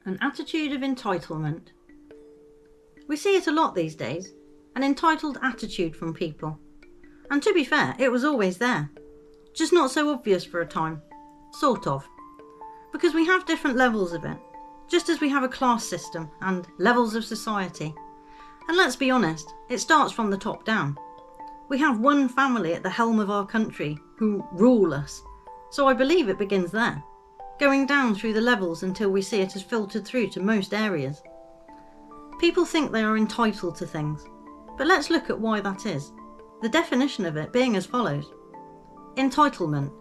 An attitude of entitlement. We see it a lot these days, an entitled attitude from people. And to be fair, it was always there. Just not so obvious for a time. Sort of. Because we have different levels of it, just as we have a class system and levels of society. And let's be honest, it starts from the top down. We have one family at the helm of our country who rule us, so I believe it begins there, going down through the levels until we see it as filtered through to most areas. People think they are entitled to things, but let's look at why that is. The definition of it being as follows. Entitlement.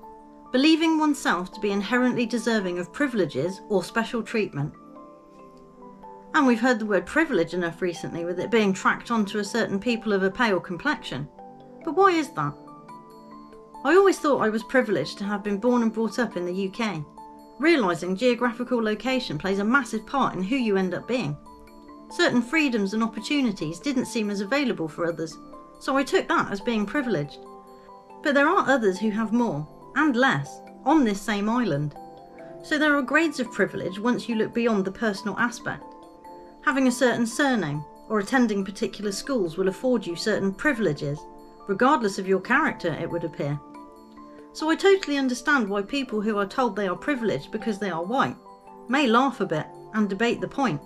Believing oneself to be inherently deserving of privileges or special treatment. And we've heard the word privilege enough recently with it being tracked onto a certain people of a pale complexion. But why is that? I always thought I was privileged to have been born and brought up in the UK, realising geographical location plays a massive part in who you end up being. Certain freedoms and opportunities didn't seem as available for others, so I took that as being privileged. But there are others who have more, and less, on this same island. So there are grades of privilege once you look beyond the personal aspect. Having a certain surname, or attending particular schools will afford you certain privileges, regardless of your character, it would appear. So I totally understand why people who are told they are privileged because they are white may laugh a bit and debate the point.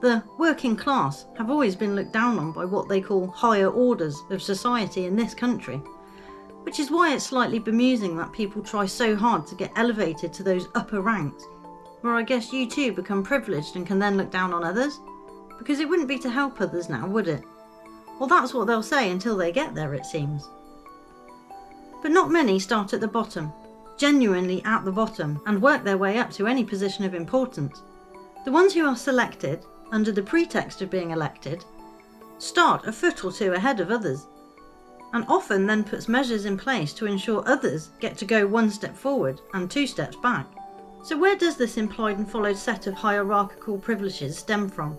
The working class have always been looked down on by what they call higher orders of society in this country, which is why it's slightly bemusing that people try so hard to get elevated to those upper ranks, where I guess you too become privileged and can then look down on others, because it wouldn't be to help others now, would it? Well, that's what they'll say until they get there, it seems. But not many start at the bottom, genuinely at the bottom, and work their way up to any position of importance. The ones who are selected, under the pretext of being elected, start a foot or two ahead of others, and often then puts measures in place to ensure others get to go one step forward and 2 steps back. So where does this implied and followed set of hierarchical privileges stem from?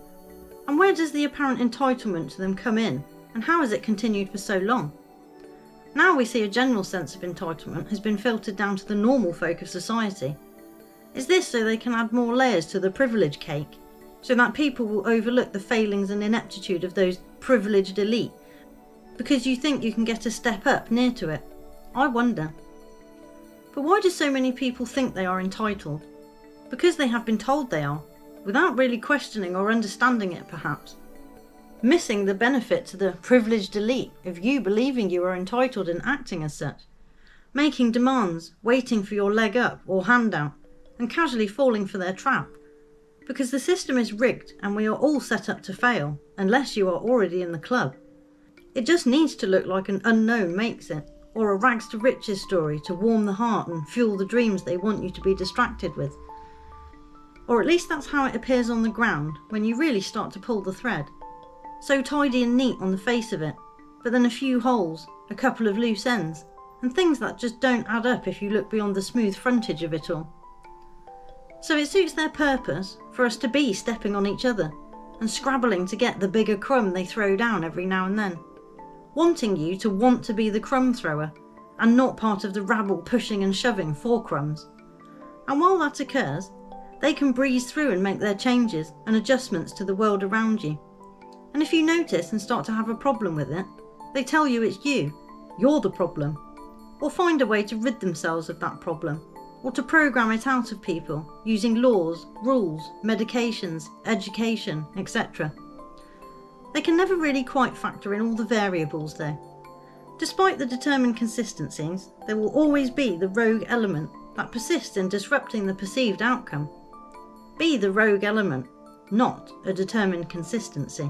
And where does the apparent entitlement to them come in, and how has it continued for so long? Now we see a general sense of entitlement has been filtered down to the normal folk of society. Is this so they can add more layers to the privilege cake, so that people will overlook the failings and ineptitude of those privileged elite, because you think you can get a step up near to it? I wonder. But why do so many people think they are entitled? Because they have been told they are, without really questioning or understanding it perhaps. Missing the benefit to the privileged elite of you believing you are entitled and acting as such. Making demands, waiting for your leg up or handout, and casually falling for their trap. Because the system is rigged and we are all set up to fail, unless you are already in the club. It just needs to look like an unknown makes it, or a rags to riches story to warm the heart and fuel the dreams they want you to be distracted with. Or at least that's how it appears on the ground when you really start to pull the thread. So tidy and neat on the face of it, but then a few holes, a couple of loose ends, and things that just don't add up if you look beyond the smooth frontage of it all. So it suits their purpose for us to be stepping on each other and scrabbling to get the bigger crumb they throw down every now and then, wanting you to want to be the crumb thrower and not part of the rabble pushing and shoving for crumbs. And while that occurs, they can breeze through and make their changes and adjustments to the world around you. And if you notice and start to have a problem with it, they tell you it's you're the problem, or find a way to rid themselves of that problem, or to program it out of people using laws, rules, medications, education, etc. They can never really quite factor in all the variables though. Despite the determined consistencies, there will always be the rogue element that persists in disrupting the perceived outcome. Be the rogue element, not a determined consistency.